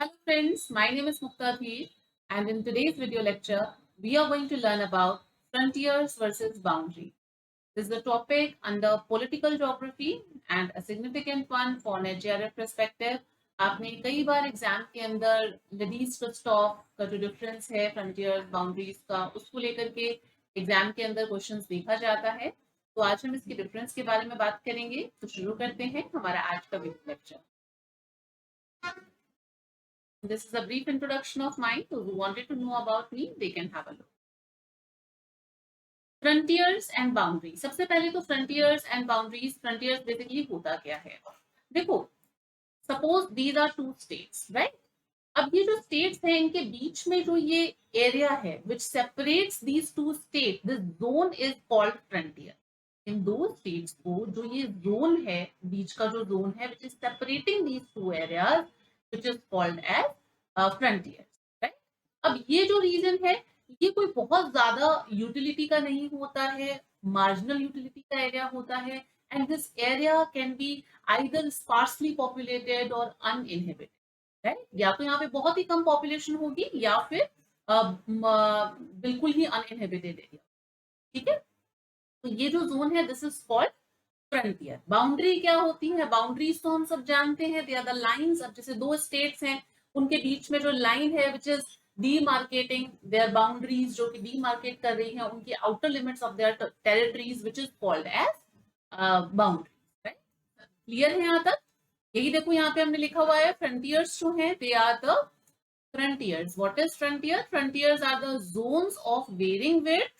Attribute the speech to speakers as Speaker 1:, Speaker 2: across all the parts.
Speaker 1: Hello friends, my name is Mukta Dheer and in today's video lecture, we are going to learn about frontiers versus boundary. This is a topic under political geography and a significant one for Nigeria perspective. आपने कई बार exam के अंदर लदीज stop का जो difference है frontiers boundaries का उसको लेकर के एग्जाम के अंदर क्वेश्चंस देखा जाता है। तो आज हम इसके डिफरेंस के बारे में बात करेंगे। तो शुरू करते हैं हमारा आज का video lecture. This is a brief introduction of mine. Those who wanted to know about me, they can have a look. Frontiers and boundary. सबसे पहले तो frontiers and boundaries, frontiers basically होता क्या है? देखो, suppose these are two states, right? अब ये जो स्टेट्स हैं इनके बीच में जो ये एरिया है which separates these two state, this zone is called frontier. इन दो स्टेट्स को जो ये जोन है, बीच का जो जोन है which is separating these two areas which is called as frontier, right? अब ये जो रीजन है ये कोई बहुत ज्यादा यूटिलिटी का नहीं होता है, मार्जिनल यूटिलिटी का एरिया होता है and this area can be either sparsely populated और अनइनहेबिटेड, राइट? या तो यहाँ पे बहुत ही कम पॉपुलेशन होगी या फिर बिल्कुल ही अनइनहेबिटेड एरिया, ठीक है? तो ये जो जोन है this is called frontier. Boundary क्या होती है? बाउंड्रीज तो हम सब जानते हैं, दे आर द लाइंस। अब जैसे दो स्टेट्स हैं उनके बीच में जो लाइन है which is demarcating their boundaries, जो कि डीमार्केट कर रही है उनकी outer limits of their territories which is called as boundaries, right? Clear है यहाँ तक? यही देखो यहाँ पे हमने लिखा हुआ है फ्रंटियर्स जो है they are the frontiers. What is frontier? Frontiers are the zones of varying width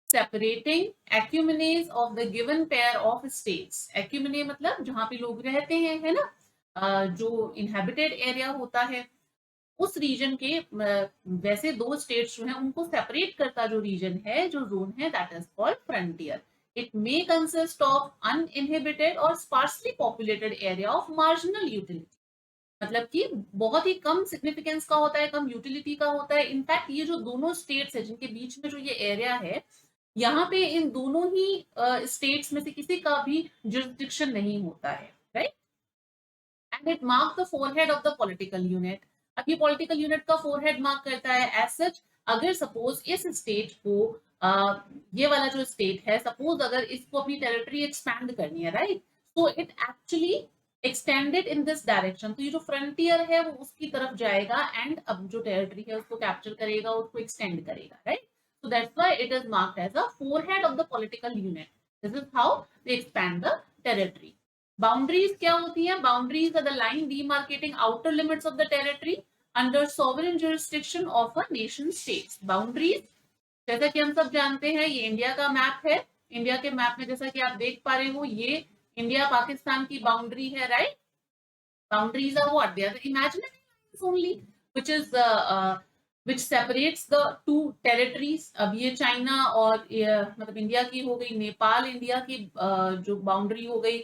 Speaker 1: separating acumenes of the given pair of states। acumene मतलब जहां पे लोग रहते हैं, है ना? जो inhabited area होता है उस रीजन के वैसे दो स्टेट्स जो हैं उनको सेपरेट करता जो रीजन है, जो जोन है, that is called frontier. It may consist of uninhibited और sparsely populated area of marginal utility. मतलब कि बहुत ही कम सिग्निफिकेंस का होता है, कम यूटिलिटी का होता है। इनफैक्ट ये जो दोनों स्टेट्स है जिनके बीच में जो ये एरिया है, यहाँ पे इन दोनों ही स्टेट्स में से किसी का भी जुरिस्डिक्शन नहीं होता है, right? And it mark the forehead of the political unit. अब ये पॉलिटिकल यूनिट का फोरहेड मार्क करता है। एज सच अगर सपोज इस स्टेट को ये वाला जो स्टेट है, सपोज अगर इसको अपनी टेरिटरी एक्सपैंड करनी है, राइट? तो it actually extended in this direction. तो ये जो फ्रंटियर है वो उसकी तरफ जाएगा एंड अब जो टेरिटरी है उसको कैप्चर करेगा, उसको एक्सटेंड करेगा, right? So that's why it is marked as a forehead of the political unit. This is how they expand the territory. Boundaries क्या होती हैं? Boundaries are the line demarcating outer limits of the territory under sovereign jurisdiction of a nation states. Boundaries जैसा कि हम सब जानते हैं ये इंडिया का मैप है। इंडिया के मैप में जैसा कि आप देख पा रहे हो ये इंडिया पाकिस्तान की बाउंड्री है, right? Boundaries are what? They are the imaginary lines only, which separates the two territories। अब ये चाइना और मतलब इंडिया की हो गई, नेपाल इंडिया की जो बाउंड्री हो गई,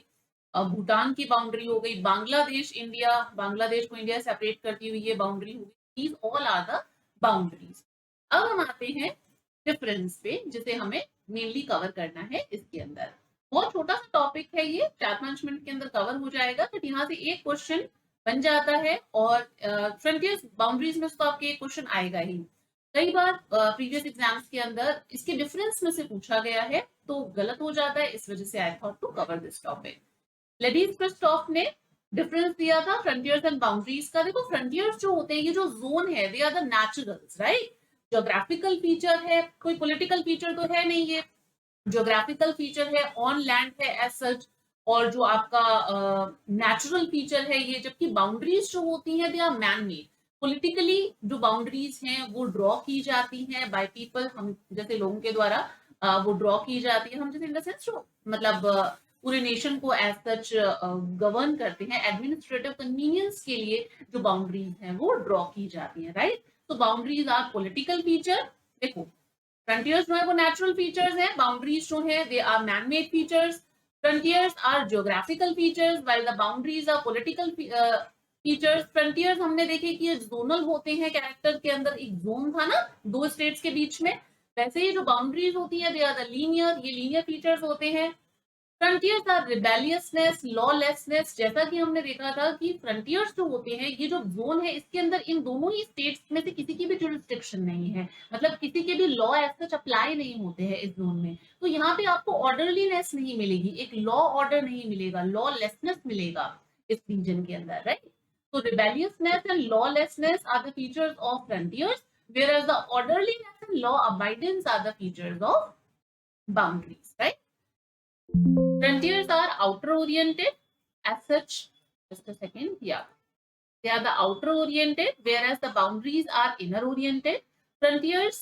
Speaker 1: भूटान की बाउंड्री हो गई, बांग्लादेश इंडिया, बांग्लादेश को इंडिया सेपरेट करती हुई ये बाउंड्री हो गई। These all are the boundaries. अब हम आते हैं डिफरेंस पे जिसे हमें मेनली कवर करना है इसके अंदर। बहुत छोटा सा टॉपिक है ये, 4-5 मिनट के अंदर कवर हो जाएगा, बट यहाँ से एक क्वेश्चन बन जाता है और फ्रंटियर्स बाउंड्रीज में तो आपके एक क्वेश्चन आएगा ही। कई बार प्रीवियस एग्जाम्स के अंदर इसके डिफरेंस में से पूछा गया है तो गलत हो जाता है, इस वजह से I thought to cover this topic. Ladis Kristof ने डिफरेंस दिया था फ्रंटियर्स एंड बाउंड्रीज का। देखो फ्रंटियर्स जो होते हैं, ये जो जोन है, they are the naturals, right? Geographical feature है, कोई पॉलिटिकल फीचर तो है नहीं, ये ज्योग्राफिकल फीचर है, ऑन लैंड है एज सच, और जो आपका नेचुरल फीचर है ये। जबकि बाउंड्रीज जो होती हैं they are man made. Politically जो बाउंड्रीज हैं वो ड्रॉ की जाती हैं बाय पीपल, हम जैसे लोगों के द्वारा वो ड्रॉ की जाती है। हम जैसे इन द सेंस जो मतलब पूरे नेशन को एज सच गवर्न करते हैं, एडमिनिस्ट्रेटिव कन्वीनियंस के लिए जो बाउंड्रीज हैं वो ड्रॉ की जाती हैं, राइट? तो बाउंड्रीज आर पॉलिटिकल फीचर। देखो फ्रंटियर्स जो है वो नेचुरल फीचर्स हैं, बाउंड्रीज जो है they are man made features. Frontiers are geographical features while the boundaries are political features. Frontiers हमने देखे कि ये जोनल होते हैं, कैरेक्टर के अंदर एक जोन था ना दो स्टेट्स के बीच में, वैसे ही जो बाउंड्रीज होती है दे आर द लीनियर, ये लीनियर फीचर्स होते हैं। Frontiers are rebelliousness, lawlessness. जैसा कि हमने देखा था कि फ्रंटियर्स जो होते हैं, ये जो जोन है, इसके अंदर इन दोनों ही स्टेट्स में से किसी की भी जुरिस्डिक्शन नहीं है, मतलब किसी के भी लॉ एज सच अप्लाई नहीं होते हैं इस जोन में। तो यहाँ पे आपको ऑर्डरलीनेस नहीं मिलेगी, एक लॉ ऑर्डर नहीं मिलेगा, लॉलेसनेस मिलेगा इस रीजन के अंदर, right. So rebelliousness and lawlessness are the features of frontiers, whereas the orderliness and law abidance are the features of boundaries, right? Frontiers are outer oriented as such. Just a second. Yeah. They are the outer oriented, whereas the boundaries are inner oriented. Frontiers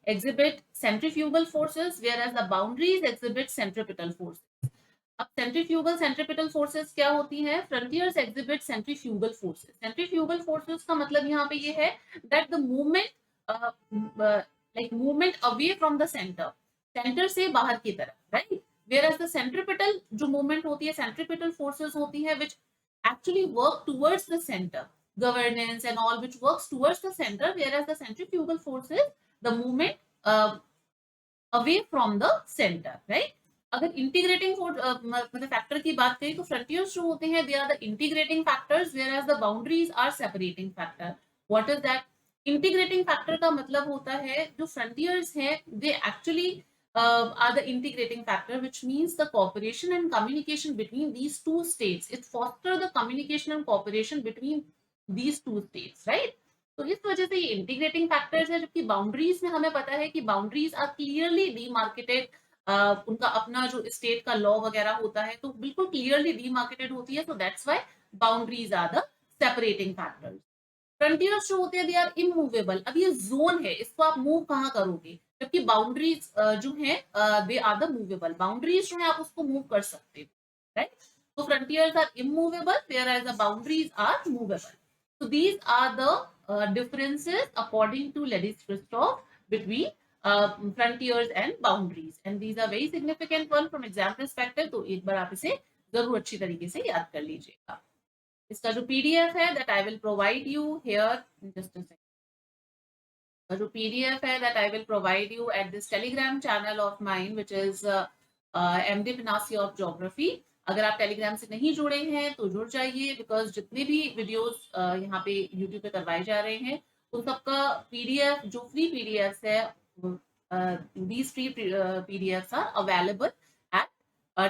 Speaker 1: exhibit centrifugal forces, whereas the boundaries exhibit centripetal forces. अब centrifugal forces क्या होती हैं? Frontiers exhibit centrifugal forces. Centrifugal forces का मतलब यहाँ पे ये है that the movement like movement away from the centre, centre से बाहर की तरफ, right. Whereas the centripetal जो मूवमेंट होती है, सेंट्रीपिटल फोर्सेस होती है which actually work towards the center, governance and all which works towards the center, whereas the centrifugal force is the movement away from the center, right? अगर integrating मतलब factor की बात करें तो फ्रंटियर्स जो होते हैं they are the integrating factors, whereas the boundaries are separating factor. What is that? Integrating factor का मतलब होता है जो फ्रंटियर्स है they actually are the integrating factor, which means the cooperation and communication between these two states. It foster the communication and cooperation between these two states, right? तो इस वजह से ये इंटीग्रेटिंग फैक्टर्स है, जबकि बाउंड्रीज में हमें पता है कि बाउंड्रीज आर क्लियरली डीमार्केटेड, उनका अपना जो स्टेट का लॉ वगैरह होता है तो बिल्कुल क्लियरली डीमार्केटेड होती है, so that's why boundaries are the separating factors. Frontiers जो होते हैं दे आर इमूवेबल। अब ये जोन है, इसको आप मूव कहाँ करोगे? जबकि बाउंड्रीज जो है they are the movable. Boundaries जो है आप उसको मूव कर सकते हो, राइट। तो frontiers are immovable, whereas the boundaries are movable. So these are the differences according to Lévi-Strauss between frontiers and boundaries, and these are very significant one from exam perspective. तो एक बार आप इसे जरूर अच्छी तरीके से याद कर लीजिएगा। इसका जो पीडीएफ है that I will provide you here in just a second. जो पीडीएफ है that I will provide you at this Telegram channel of mine, which is MD Pinasi of Geography. अगर आप टेलीग्राम से नहीं जुड़े हैं तो जुड़ जाइए, बिकॉज जितने भी वीडियोस यहाँ पे यूट्यूब पे करवाए जा रहे हैं उन सबका पीडीएफ जो फ्री पीडीएफ है, these free PDFs are available at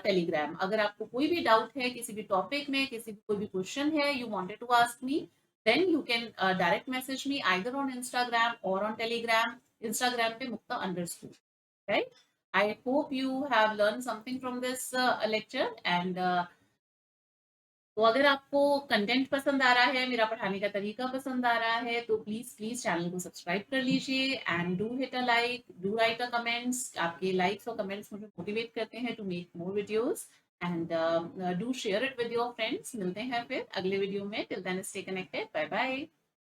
Speaker 1: Telegram. अगर आपको कोई भी डाउट है किसी भी टॉपिक में, किसी भी कोई भी क्वेश्चन है you wanted to ask me, then you can direct message me either on Instagram or on Telegram. Instagram पे mukta_, right? I hope you have learned something from this lecture, and तो अगर आपको content पसंद आ रहा है, मेरा पढ़ाने का तरीका पसंद आ रहा है, तो प्लीज प्लीज चैनल को सब्सक्राइब कर लीजिए and do hit a like, do write a comments. आपके लाइक्स और कमेंट्स मुझे मोटिवेट करते हैं to make more videos, and do share it with your friends. मिलते हैं फिर अगले वीडियो में। Till then stay connected, bye bye.